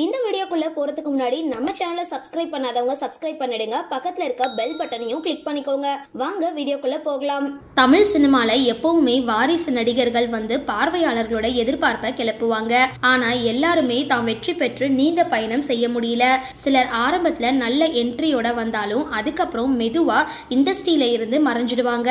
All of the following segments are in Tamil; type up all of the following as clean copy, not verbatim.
இந்த வீடியோக்குள்ள போறதுக்கு முன்னாடி நம்ம சேனலை சப்ஸ்கிரைப் பண்ணாதவங்க சப்ஸ்கிரைப் பண்ணிடுங்க, பக்கத்துல இருக்க பெல் பட்டனையும் கிளிக் பண்ணிக்கோங்க. வாங்க வீடியோக்குள்ள போகலாம். தமிழ் சினிமால எப்பவுமே வாரிசு நடிகர்கள் பார்வையாளர்களோட எதிர்பார்ப்பை கிளப்புவாங்க. ஆனா எல்லாருமே தாம் வெற்றி பெற்று நீண்ட பயணம் செய்ய முடியல. சிலர் ஆரம்பத்துல நல்ல என்ட்ரியோட வந்தாலும் அதுக்கப்புறம் மெதுவா இண்டஸ்ட்ரியில இருந்து மறைஞ்சிடுவாங்க.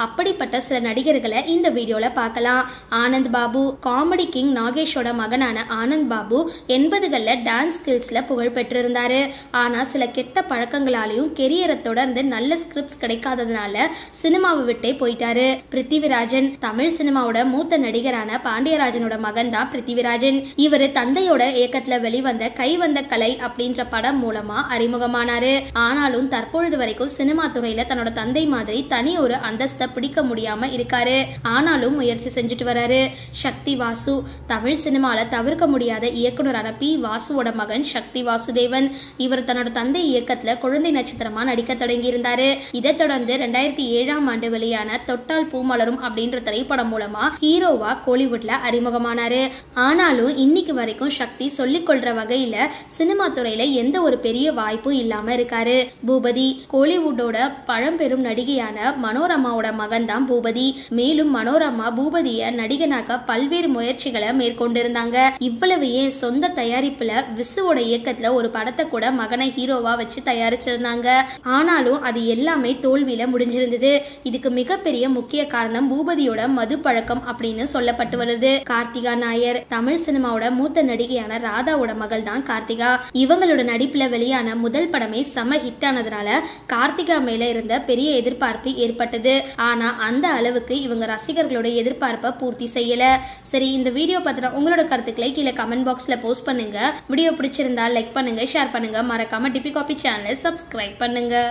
அப்படிப்பட்ட சில நடிகர்களை இந்த வீடியோல பார்க்கலாம். ஆனந்த் பாபு. காமெடி கிங் நாகேஷோட மகனான ஆனந்த் பாபு 80களில் டான்ஸ் ஸ்கில்ஸ்ல புகழ் பெற்றிருந்தாரு. ஆனா சில கெட்ட பழக்கங்களாலையும் கெரியரை தொடர்ந்து நல்ல ஸ்கிரிப்ட்ஸ் கிடைக்காததுனால சினிமாவை விட்டே போயிட்டாரு. பிருத்திவிராஜன். தமிழ் சினிமாவோட மூத்த நடிகரான பாண்டியராஜனோட மகன் தான் பிருத்திவிராஜன். இவரு தந்தையோட இயக்கத்துல வெளிவந்த கைவந்த கலை அப்படின்ற படம் மூலமா அறிமுகமானாரு. ஆனாலும் தற்பொழுது வரைக்கும் சினிமா துறையில தன்னோட தந்தை மாதிரி தனி ஒரு அந்தஸ்தை பிடிக்க முடியாம இருக்காரு. ஆனாலும் முயற்சி செஞ்சுட்டு வராரு. சக்தி வாசு. தமிழ் சினிமால தவிர்க்க முடியாத இயக்குனரான பி வாசுவோட மகன் சக்தி வாசுதேவன். இவர் தன்னோட தந்தை இயக்கத்துல குழந்தை நட்சத்திரமா நடிக்க தொடங்கி இருந்தாரு. இதை தொடர்ந்து 2007ஆம் ஆண்டு வெளியான தொட்டால் பூ மலரும் அப்படின்ற திரைப்படம் மூலமா ஹீரோவா கோலிவுட்ல அறிமுகமானாரு. ஆனாலும் இன்னைக்கு வரைக்கும் சக்தி சொல்லிக் கொள்ற வகையில சினிமா துறையில எந்த ஒரு பெரிய வாய்ப்பும் இல்லாம இருக்காரு. பூபதி. கோலிவுட்டோட பழம்பெரும் நடிகையான மனோரமாவோட மகன் தான் பூபதி. மேலும் மனோரமா பூபதிய நடிகனாக்க பல்வேறு முயற்சிகளை மேற்கொண்டிருந்தாங்க. இவ்வளவு ஏன் சொந்த தயாரிப்புல விசுவோட இயக்கத்துல ஒரு படத்தை கூட மகனை ஹீரோவா வச்சு தயாரிச்சிருந்தாங்க. ஆனாலும் அது எல்லாமே தோல்வியில முடிஞ்சிருந்தது. இதுக்கு மிகப்பெரிய முக்கிய காரணம் பூபதியோட மது பழக்கம் அப்படின்னு சொல்லப்பட்டு வருது. கார்த்திகா நாயர். தமிழ் சினிமாவோட மூத்த நடிகையான ராதாவோட மகள் தான் கார்த்திகா. இவங்களோட நடிப்புல வெளியான முதல் படமே செம ஹிட் ஆனதுனால கார்த்திகா மேல இருந்த பெரிய எதிர்பார்ப்பு ஏற்பட்டது. ஆனா அந்த அளவுக்கு இவங்க ரசிகர்களோட எதிர்பார்ப்பை பூர்த்தி செய்யல. சரி, இந்த வீடியோ பத்தின உங்களோட கருத்துக்களை கீழே கமெண்ட் பாக்ஸ்ல போஸ்ட் பண்ணுங்க. வீடியோ பிடிச்சிருந்தா லைக் பண்ணுங்க, ஷேர் பண்ணுங்க, மறக்காம டிபி காபி சேனலை சப்ஸ்கிரைப் பண்ணுங்க.